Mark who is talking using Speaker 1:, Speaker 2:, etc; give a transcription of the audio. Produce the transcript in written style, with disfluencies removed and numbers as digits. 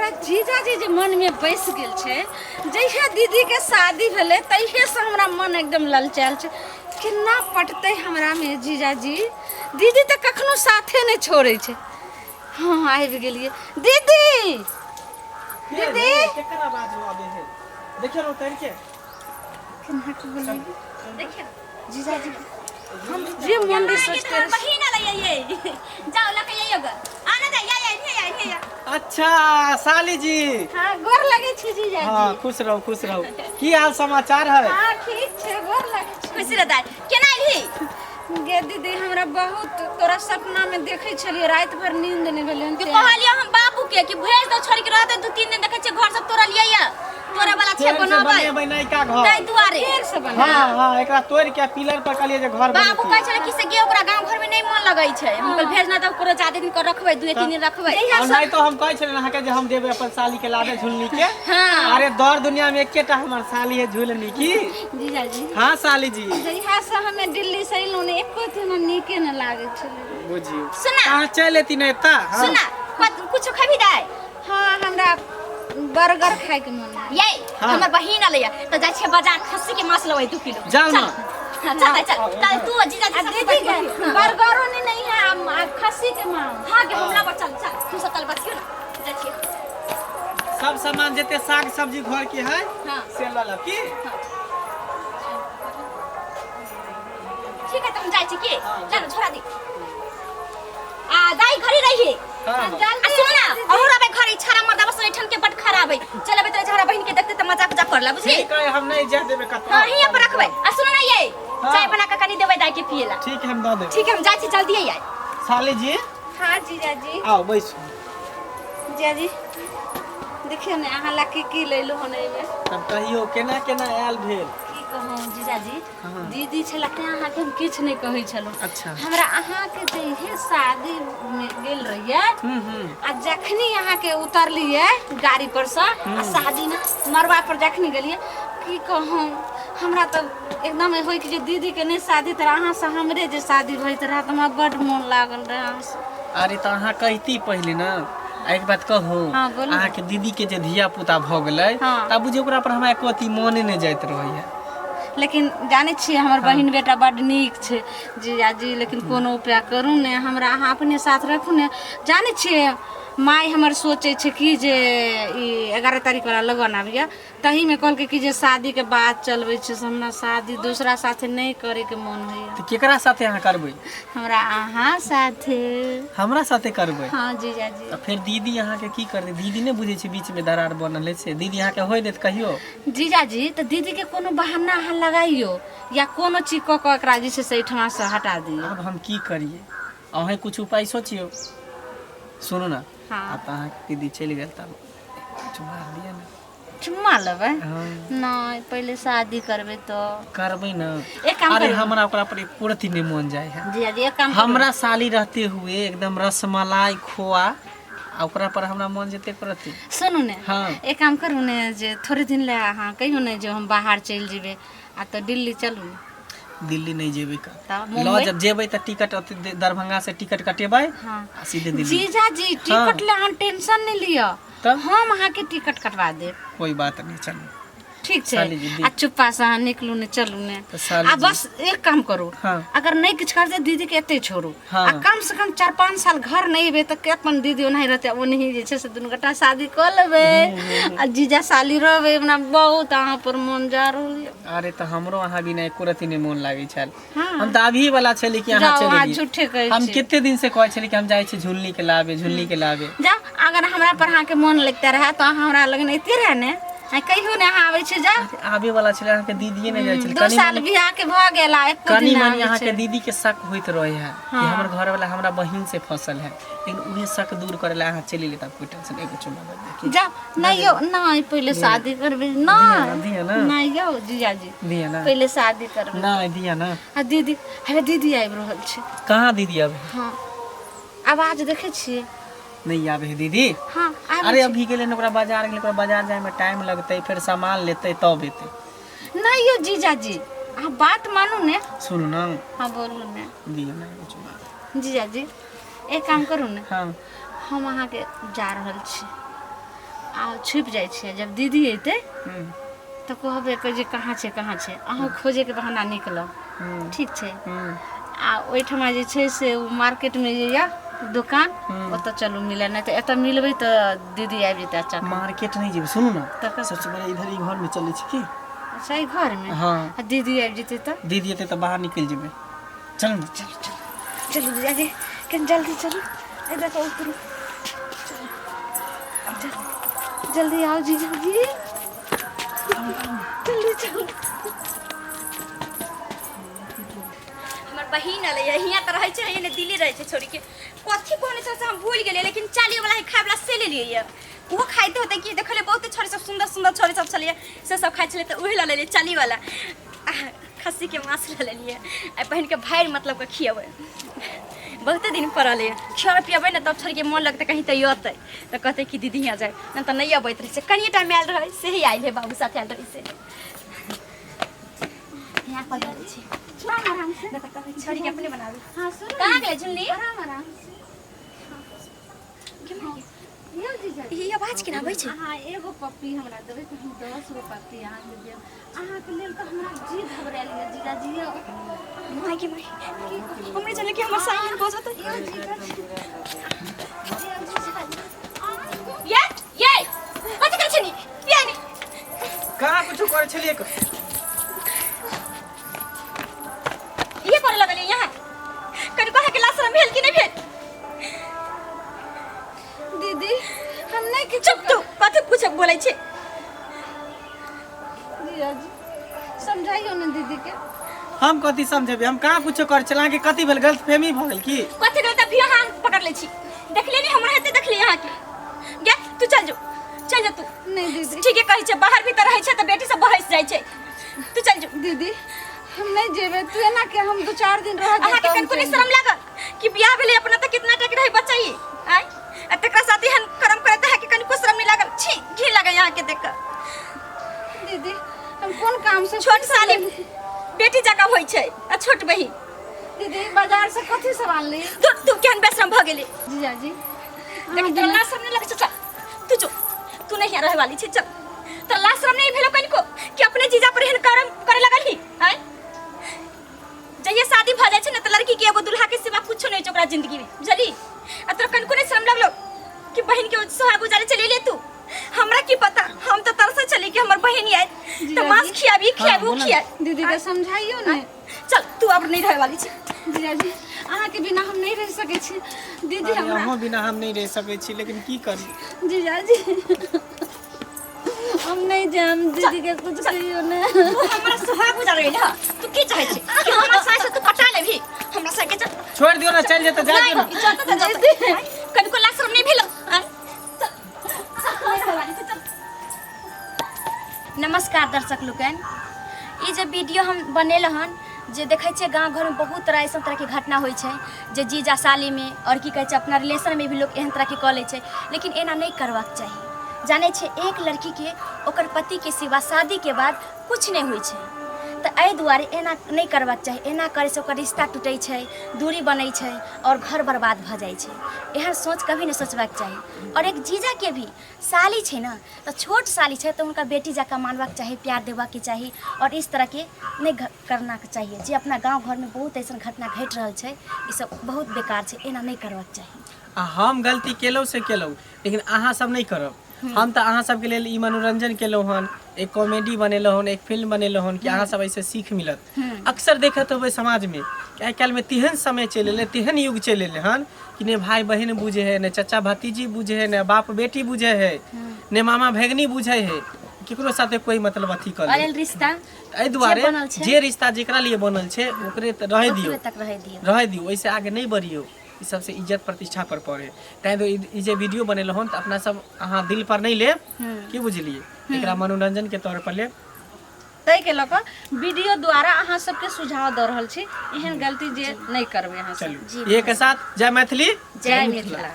Speaker 1: हमरा जीजाजी जे मन में बैस गेल छे जैसे दीदी के शादी भेले तैसे से हमरा मन एकदम ललचायल छे केना पटते हमरा में जीजाजी दीदी तो कखनो साथे नहीं छोड़े छे। हाँ आबि गेलिए दीदी दीदी
Speaker 2: केकरा बात आबे है देखियो उतर के
Speaker 1: केना के बोली देखियो जीजाजी हम जे मन में सोचते हैं
Speaker 3: महीना ले ये जाओ लके ये होगा आने दे ये
Speaker 2: अच्छा साली जी।
Speaker 1: हां गोर लगे छी जीजाजी।
Speaker 2: हां खुश रहो की हाल समाचार है?
Speaker 1: हां ठीक छे गोर लगे छी।
Speaker 3: खुश रहता केना आइली
Speaker 1: गे दीदी हमरा बहुत तोरा सपना में देखे छलिए रात भर नींद नहीं भेले
Speaker 3: कि कहलियो हम बाबू के कि भेज दो छोड़ के रहते 2-3 दिन देखे छे घर सब तोरा लिया या तोरा वाला छे
Speaker 2: बनाबै नहीं का घर
Speaker 3: तै दुआरे
Speaker 1: देर से बना।
Speaker 2: हां एकरा तोड़ के पिलर पर कलिए जे घर बने
Speaker 3: बाबू कहै छले कि से गे ओकरा गांव घर में नहीं मन लगै छै हम कल भेजना त ओकरा ज्यादा दिन कर रखबै 2-3 दिन रखबै
Speaker 2: नहीं तो हम कहै छले अहाँ के जे हम देबै अपन साली के लाबे झुलनी के।
Speaker 3: हां
Speaker 2: अरे दौर दुनिया में एकेटा हमर साली है झुलनी की।
Speaker 1: जीजाजी
Speaker 2: हां साली जी
Speaker 1: जहिया से हमें दिल्ली से इलो ने एको दिन नीके न लागे छले
Speaker 2: बुझियो
Speaker 3: सुना
Speaker 2: कहां चल एती नहीं ता
Speaker 3: सुना कुछ खबी दे।
Speaker 1: हां हमरा बर्गर खाए के मन है।
Speaker 3: ये हमर बहिन आले त जाय छै बाजार खस्सी के मांस लेबै 2 किलो
Speaker 2: जाओ ना
Speaker 3: चल तू जीजा
Speaker 1: दीदी के बर्गरो नहीं है हम खस्सी के मांस।
Speaker 3: हां के हमरा पर चल तू सब कल बतियो ना जा छी
Speaker 2: सब सामान जते साग सब्जी घर के है
Speaker 3: हां
Speaker 2: से ल ल की
Speaker 3: ठीक है तुम जाय छी के चल छोड़ा दी आ दाई घरी रही सुना और अबे घरी छारा मर्दा बस ठन के बट खराब है चल अबे तेरे छारा बहन के देखते त मजाक मजाक करला बुझी
Speaker 2: ठीक है हम नहीं जा देबे कतो।
Speaker 3: हां हिया पर रखबै आ सुन ना ये चाय बना के कनी देबै दाई के पिएला
Speaker 2: ठीक है हम द देब।
Speaker 3: ठीक है हम जाय छी जल्दी आई
Speaker 2: साली जी
Speaker 1: हां जीजाजी
Speaker 2: आओ बैसो
Speaker 1: जीजाजी देखियो ने अहाँ ला की लेलो हने में
Speaker 2: तब कहियो केना केना आयल भेल
Speaker 1: की कहूं जीजाजी दीदी छला के अहाँ के हम किछ नहीं कहै छलो।
Speaker 2: अच्छा
Speaker 1: हमरा अहाँ के जे शादी में गेल रहिए आ जखनी अहाँ के उतरलिए गाड़ी पर से आ शादी ना मरवा पर जखनी गेलिए की कहूं हमरा तो एकदम होई कि जे दीदी के नहीं शादी त अहाँ से हमरे जे शादी भइत रहा त हमरा बड मन लागल रहे अहाँ से।
Speaker 2: अरे त अहाँ कहती पहले ना एक बात कहू अहाँ के दीदी के जे धिया पुता भ गेलै तब बुझे ओकरा पर हमरा एको अथी मोने नहीं जाइत रहै है।
Speaker 1: लेकिन जाने छी हमर बहिन बेटा बड नीक छे जीजाजी लेकिन कोनो उपाय करू ने हमरा अहाँ अपने साथ रखू ने। जाने छी माय हमर सोचे छे कि जे ई 11 तारीख वाला लगन आबिया तही में कहल के कि जे शादी के बाद चलबे छे हमरा शादी दूसरा साथे नहीं करे के मन होय
Speaker 2: त केकरा साथे अहाँ करबै?
Speaker 1: हमरा अहाँ साथे।
Speaker 2: हमरा साथे करबै?
Speaker 1: हां जीजाजी।
Speaker 2: त फिर दीदी अहाँ के की कर दे दीदी ने बुझे छे बीच में दरार बनल छे दीदी अहाँ के होय देत कहियो
Speaker 1: जीजाजी त दीदी के कोनो बहाना अहाँ लगाइयो या कोनो चीज क के एकरा जे छे से ठमा से हटा दियो।
Speaker 2: अब हम की करिए अहे कुछ उपाय सोचियो सुनो ना
Speaker 1: हाँ।
Speaker 2: अब अहाँ के दीदी चल गेल तब चुमा दिया ना
Speaker 1: चुम्मा लेबै
Speaker 2: हां
Speaker 1: नहीं पहले शादी करबे तो
Speaker 2: करबै ना।
Speaker 1: एक काम
Speaker 2: अरे
Speaker 1: करिए
Speaker 2: हमरा ओकरा पर पूर्ति नहीं मन जाए है
Speaker 1: जीजाजी एक काम
Speaker 2: हमरा साली रहते हुए एकदम रसमलाई खोआ आ ओकरा पर हमरा मन जेते करती।
Speaker 1: सुनू ने
Speaker 2: हाँ।
Speaker 1: एक काम करू ने जे थोड़े दिन ले अहाँ कहियो ने जो हम बाहर चल जेबे आ तो दिल्ली चलू ने
Speaker 2: दिल्ली नहीं जेबे का
Speaker 1: तब
Speaker 2: लो
Speaker 1: मुंबई
Speaker 2: जब जेबे त टिकट दरभंगा से टिकट कटेबै
Speaker 1: हाँ
Speaker 2: आ सीधे दिल्ली।
Speaker 1: जीजाजी टिकट ले अहाँ टेंशन नहीं लियो
Speaker 2: तब
Speaker 1: हम अहाँ के टिकट कटवा देब
Speaker 2: कोई बात नहीं चलो
Speaker 1: ठीक छे
Speaker 2: साली जी,
Speaker 1: आ चुप्पा से अहाँ निकलू ने चलू ने
Speaker 2: तो साली
Speaker 1: आ
Speaker 2: जी।
Speaker 1: बस एक काम करू
Speaker 2: हाँ।
Speaker 1: अगर नहीं कुछ कर दे दीदी के एते छोड़ू
Speaker 2: हाँ।
Speaker 1: आ कम से कम 4-5 साल घर नहीं बे त के अपन दीदी नहीं रहते ओनही जे छे से दुनु गटा शादी कर लेबे आ जीजा साली रहबे हमरा बहुत अहाँ पर मन जा रहल।
Speaker 2: अरे तो हमरो अहाँ भी नहीं कुरती नहीं मन लागे छल
Speaker 1: हाँ।
Speaker 2: हम त अभी वाला छली कि अहाँ
Speaker 1: जाओ, अहाँ
Speaker 2: चली
Speaker 1: झूठे कहै
Speaker 2: हम
Speaker 1: छी।
Speaker 2: कितने दिन से कहै छली कि हम जाय छी झुलनी के लाबे
Speaker 1: जा अगर हमरा पर अहाँ के मन लगता रहा तो अहाँ हमरा लगन एते रहे ने कहियो ने अहाँ आबै छी जा
Speaker 2: आबे वाला छले अहाँ के दीदीए नहीं जाय छली
Speaker 1: 2 साल बियाह के भ गेला एक
Speaker 2: कनी
Speaker 1: दिन
Speaker 2: मनी
Speaker 1: आबै
Speaker 2: अहाँ
Speaker 1: छै।
Speaker 2: के दीदी के शक होइत रहे है कि हमर घर वाला हमरा बहिन से फसल है लेकिन उहे शक दूर करेला अहाँ चली लेता कोई टेंशन एगो चुमा दे
Speaker 1: जा नहीं यो नहीं पहले शादी करबे ना
Speaker 2: दिया ना
Speaker 1: नहीं यो जीजाजी
Speaker 2: दिया ना
Speaker 1: पहले शादी करबे
Speaker 2: नहीं दिया ना
Speaker 1: आ दीदी हे दीदी आबि रहल छै।
Speaker 2: कहाँ दीदी अब
Speaker 1: हां आवाज देखे छी
Speaker 2: नहीं आवे है दीदी।
Speaker 1: हां
Speaker 2: अरे अभी गेले न ओकरा बाजार गेले ओकरा बाजार जाए में टाइम लगते फिर सामान लेते तब एते।
Speaker 1: नहीं यो जीजाजी आ बात मानू ने
Speaker 2: सुनो ना
Speaker 1: हां बोलू ने
Speaker 2: दिया ना कुछ बात
Speaker 1: जीजाजी एक काम करू ने
Speaker 2: हां
Speaker 1: हम अहाँ के जा रहल छी आ छुपि जाइ छियै। जब दीदी अयतै तऽ कहबै जे कहाँ छै अहाँ खोजेके बहाना निकलब, ठीक छै। आ ओहिठमा जे छै से ओ मार्केटमे जे यऽ दुकान ओतऽ चलू मिले, नहीं तो एतऽ मिलबै तऽ दीदी आबि जेतै अचानक।
Speaker 2: मार्केट नहीं जेबै, सुनू ना, सबसे पहले इधर ही घर में चले छी की।
Speaker 1: अच्छा ई घर में?
Speaker 2: हाँ
Speaker 1: दीदी आबि जेतै तऽ?
Speaker 2: दीदी एतै तऽ बाहर निकल जेबै। चलू ना,
Speaker 1: चलू चलू आगे, कनि जल्दी चलू, इधर तो उतरू, जल्दी आओ जीजा जी, जल्दी चलू।
Speaker 3: हमर बहिन अलै हियाँ तऽ रहै छै, ने दिल्ली रहै छै छोड़ी के। कथी कहने छै से हम भूल गेलियै, लेकिन चालियो वाला है खाय वाला से ले लिए। वो खाइते होते कि देखले बहुत छोरी सब सुंदर सुंदर छोरी सब छलिए, से सब खाइ छले, तऽ उहे ला ले लिए चाली वाला। खस्सी के मांस ले लिए, आ बहन के भाई मतलब के खियबै। बहुते दिन पड़ल है, खिया पियबै ना तब छोरी के मन लगतै कहीं तो अतै, तो कहते कि दीदी यहाँ जाए, ना तो नहीं अबैत रहे छै। कनिए टाइम आयल रहे से ही आइल है, बाबू साथ आयल रहे से यहाँ पर रहै छै। आराम से छोरी के अपने बनावे। हां सुन, कहां गेलै झुल्ली? आराम से ये आवाज केना आबै छै?
Speaker 1: हां एगो पप्पी हमरा देबै, कहीं 10 गो पप्पी अहाँ के देब। अहाँ के लेल तऽ हमरा जी घबरायल है जीजा जी।
Speaker 3: माय के माय हमरे चले कि हमर साइन हो जात। ये कथि कर छनी? ये नहीं
Speaker 2: कहां कुछ करे छलिए को?
Speaker 3: ये करे लगल यहाँ कनि कहे के लाश भेल कि नहीं भेल?
Speaker 1: दीदी हम नहीं कि
Speaker 3: चुप तू, कथि पूछ बोलै छै?
Speaker 1: जीजा जी समझाइयो ना दीदी के।
Speaker 2: हम कथी समझेबे, हम कहां कुछ कर चला के कथी भेल, गलतफहमी भ गेल की?
Speaker 3: कथि गलत अभी हां पकड़ ले छी, देखले नहीं हमरा हेते देखले यहाँ के। गे तू चल जा तू।
Speaker 1: नहीं दीदी
Speaker 3: ठीक है कहै छै, बाहर भीतर रहै छै त बेटी सब बहस जाइ छै, तू चल जा।
Speaker 1: दीदी हम नहीं जेबे, तू एना के हम 2-4 दिन रह
Speaker 3: अहाँ के कनको नहीं शर्म लागल कि बियाह भेले अपना त कितना टक रही बच्चा ही आय आ तकरा साथी हन कर्म करत है कि कनको शर्म नहीं लागल? छी घी लगे यहाँ के देख कर।
Speaker 1: दीदी हम कोन काम से?
Speaker 3: छोट साली बेटी जका होई छै आ छोट बहिन।
Speaker 1: दीदी बाजार से कथी सामान ली?
Speaker 3: तू केहन बेशरम भ गेली?
Speaker 1: जीजा जी
Speaker 3: देख तो लाश शर्म नहीं लगे? चल तू जो, तू नहीं यहाँ रहे वाली छी, चल। तो लाश शर्म नहीं भेलो कनको कि अपने जीजा पर हन कर्म करे लगल ही आय? जहिया शादी भ जाय छै न त लड़की के एगो दुल्हा के सिवा कुछो नहीं छै ओकरा जिंदगी में, बुझली? आ तोरा कनको नहीं शर्म लगलो कि बहन के सोहाग गुजारे चले ले तू? हमरा की पता, हम तो तरसे चली कि हमर बहन आए तो मांस खियाबी खियाबू खिया।
Speaker 1: दीदी के समझाइयो ने।
Speaker 3: चल तू अब नहीं रहे वाली छी।
Speaker 1: जीजा जी अहाँ के बिना हम नहीं रह सके छी। दीदी हमरा
Speaker 2: अहाँ बिना हम नहीं रह सके छी, लेकिन की करी
Speaker 1: जीजा जी हम नहीं जाम। दीदी के कुछ कहियो ने।
Speaker 3: तू हमरा सोहाग गुजारे ले, तू की चाहे छी कि हमरा सास से तू पटा लेभी? हमरा सास के
Speaker 2: छोड़ दियो ना, चल जेते जा दियो ना।
Speaker 3: कनको लाश शर्म नहीं भेलो? नमस्कार दर्शक लोगन, ई जे वीडियो हम बनेल हन जे देखै छै गांव घर में बहुत तरह ऐसा तरह के घटना होई छै जे जीजा साली में और की कहै छै अपना रिलेशन में भी लोग एहन तरह के कऽ लै छै, लेकिन एना नहीं करबाक चाहिए। जाने छै एक लड़की के ओकर पति के सिवा शादी के बाद कुछ नहीं होई छै, तो एहि दुआरे एना नहीं करबाक चाहिए। एना करे से ओकर रिश्ता टूटे छै, दूरी बनै छै और घर बर्बाद भ जाइ छै। एहन सोच कभी नहीं सोचबाक चाहिए। और एक जीजा के भी साली छै ना, तो छोट साली छै तो उनका बेटी जका मानबाक चाहिए, प्यार देबाक के चाहिए और इस तरह के नहीं करना चाहिए। जे अपना गांव घर में बहुत ऐसा घटना घट रहा है, ये सब बहुत बेकार छै, एना नहीं करबाक चाहिए।
Speaker 2: हम गलती केलौ से केलौ, लेकिन अहाँ सब नहीं करब। हम तो अहाँ सबके लेल ई मनोरंजन केलहुँ हन, एक कॉमेडी बनेलहुँ हन, एक फिल्म बनेलहुँ हन कि अहाँ सब ऐसे सीख मिलत। अक्सर देखत होबै समाज में कि आइ काल्हि में तेहन समय चलि एलै, तेहन युग चलि एलै हन कि ने भाई बहन बुझे है, ने चाचा भतीजी बुझे है, ने बाप बेटी बुझे है, ने मामा भैगनी बुझे है, केकरो साथे कोई मतलब अथी कर ले
Speaker 3: रिश्ता।
Speaker 2: एहि दुआरे जे रिश्ता जेकरा लिए बनल छै ओकरे रह दियो, ओइसे आगे नहीं बढ़ियो। ई सबसे इज्जत प्रतिष्ठा पर पड़े। तैं तो ई जे वीडियो बनेलो हन त अपना सब अहाँ दिल पर नहीं ले, की बुझलिए, एकरा मनोरंजन के तौर पर ले।
Speaker 1: तै के लक वीडियो द्वारा अहाँ सबके सुझाव द रहल छी, एहन गलती जे नहीं करबे अहाँ सब।
Speaker 2: चलू एक साथ जय मैथिली
Speaker 1: जय मिथिला।